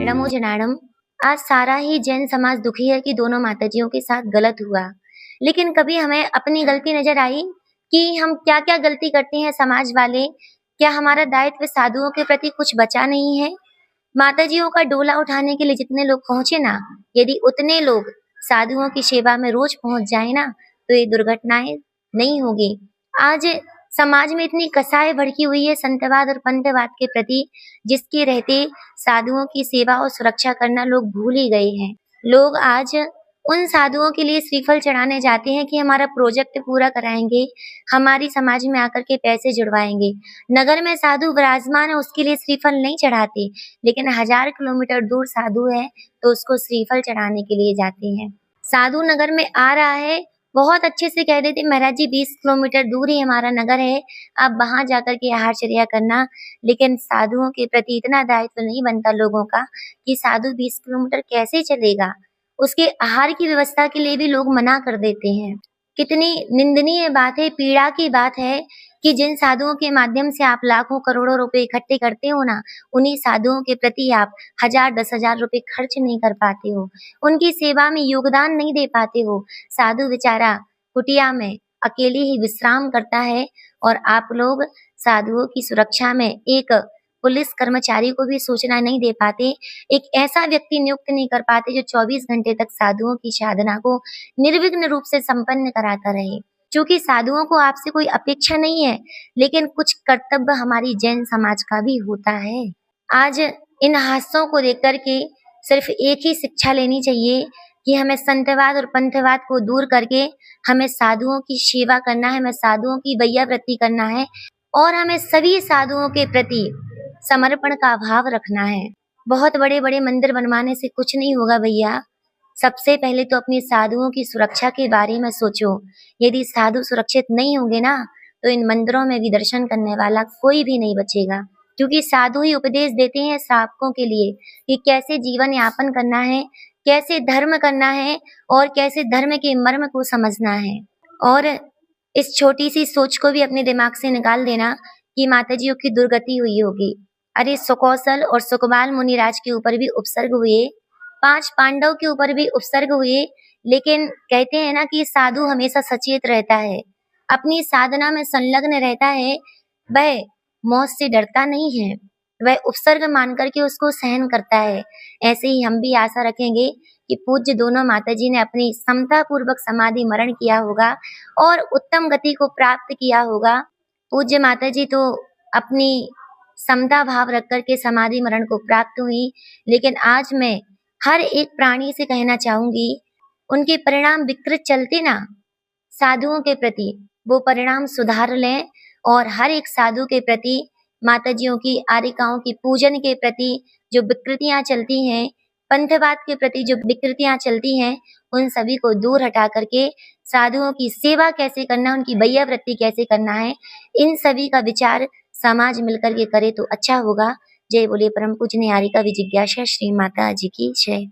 नमो जनार्दन। आज सारा ही जैन समाज दुखी है कि दोनों माताजियों के साथ गलत हुआ। लेकिन कभी हमें अपनी गलती नजर आई कि हम क्या-क्या गलती करते हैं समाज वाले? क्या हमारा दायित्व साधुओं के प्रति कुछ बचा नहीं है? माताजियों का डोला उठाने के लिए जितने लोग पहुंचे ना, यदि उतने लोग साधुओं की सेवा में रोज पहुंच जाए ना, तो ये दुर्घटनाएं नहीं होगी। आज समाज में इतनी कसाई भड़की हुई है संतवाद और पंथवाद के प्रति, जिसके रहते साधुओं की सेवा और सुरक्षा करना लोग भूल ही गए हैं। लोग आज उन साधुओं के लिए श्रीफल चढ़ाने जाते हैं कि हमारा प्रोजेक्ट पूरा कराएंगे, हमारी समाज में आकर के पैसे जुड़वाएंगे। नगर में साधु विराजमान है, उसके लिए श्रीफल नहीं चढ़ाते, लेकिन 1000 किलोमीटर दूर साधु है तो उसको श्रीफल चढ़ाने के लिए जाते हैं। साधु नगर में आ रहा है, बहुत अच्छे से कह देते महाराज जी 20 किलोमीटर दूर ही हमारा नगर है, आप वहां जाकर के आहारचर्या करना। लेकिन साधुओं के प्रति इतना दायित्व नहीं बनता लोगों का कि साधु 20 किलोमीटर कैसे चलेगा, उसके आहार की व्यवस्था के लिए भी लोग मना कर देते हैं। कितनी निंदनीय बात है, पीड़ा की बात है कि जिन साधुओं के माध्यम से आप लाखों करोड़ों रुपए इकट्ठे करते हो ना, उन्हीं साधुओं के प्रति आप 1000 10,000 रुपए खर्च नहीं कर पाते हो, उनकी सेवा में योगदान नहीं दे पाते हो। साधु बेचारा कुटिया में अकेले ही विश्राम करता है और आप लोग साधुओं की सुरक्षा में एक पुलिस कर्मचारी को भी सूचना नहीं दे पाते, एक ऐसा व्यक्ति नियुक्त नहीं कर पाते जो 24 घंटे तक साधुओं की साधना को निर्विघ्न रूप से संपन्न कराता रहे। क्योंकि साधुओं को आपसे कोई अपेक्षा नहीं है, लेकिन कुछ कर्तव्य हमारी जैन समाज का भी होता है। आज इन हादसों को देख करके सिर्फ एक ही शिक्षा लेनी चाहिए कि हमें संतवाद और पंथवाद को दूर करके हमें साधुओं की सेवा करना है, हमें साधुओं की वैयावृत्ति करना है और हमें सभी साधुओं के प्रति समर्पण का भाव रखना है। बहुत बड़े-बड़े मंदिर बनवाने से कुछ नहीं होगा भैया। सबसे पहले तो अपनी साधुओं की सुरक्षा के बारे में सोचो। यदि साधु सुरक्षित नहीं होंगे ना, तो इन मंदिरों में भी दर्शन करने वाला कोई भी नहीं बचेगा। क्योंकि साधु ही उपदेश देते हैं श्रावकों के लिए कि कैसे जीवन यापन करना है, कैसे धर्म करना है और कैसे धर्म के मर्म को समझना है। और इस छोटी सी सोच को भी अपने दिमाग से निकाल देना कि माताजियों की दुर्गति हुई होगी। अरे सुकौशल और सुकबाल मुनिराज के ऊपर भी उपसर्ग हुए, 5 पांडव के ऊपर भी उपसर्ग हुए, लेकिन कहते हैं ना कि साधु हमेशा सचेत रहता है, अपनी साधना में संलग्न रहता है, वह मौत से डरता नहीं है, वह उपसर्ग मान करके उसको सहन करता है। ऐसे ही हम भी आशा रखेंगे कि पूज्य दोनों माताजी ने अपनी समता पूर्वक समाधि मरण किया होगा और उत्तम गति को प्राप्त किया होगा। पूज्य माताजी तो अपनी समता भाव रख करके समाधि मरण को प्राप्त हुई, लेकिन आज मैं हर एक प्राणी से कहना चाहूंगी, उनके परिणाम विकृत चलते ना साधुओं के प्रति, वो परिणाम सुधार लें और हर एक साधु के प्रति, माताजियों की आरिकाओं की पूजन के प्रति जो विकृतियां चलती हैं, पंथवाद के प्रति जो विकृतियां चलती हैं, उन सभी को दूर हटा करके साधुओं की सेवा कैसे करना, उनकी वैयावृत्ति कैसे करना है, इन सभी का विचार समाज मिलकर के करे तो अच्छा होगा। जय बोले परम पूजनीय आरिका विजिज्ञासा श्री माता जी की जय।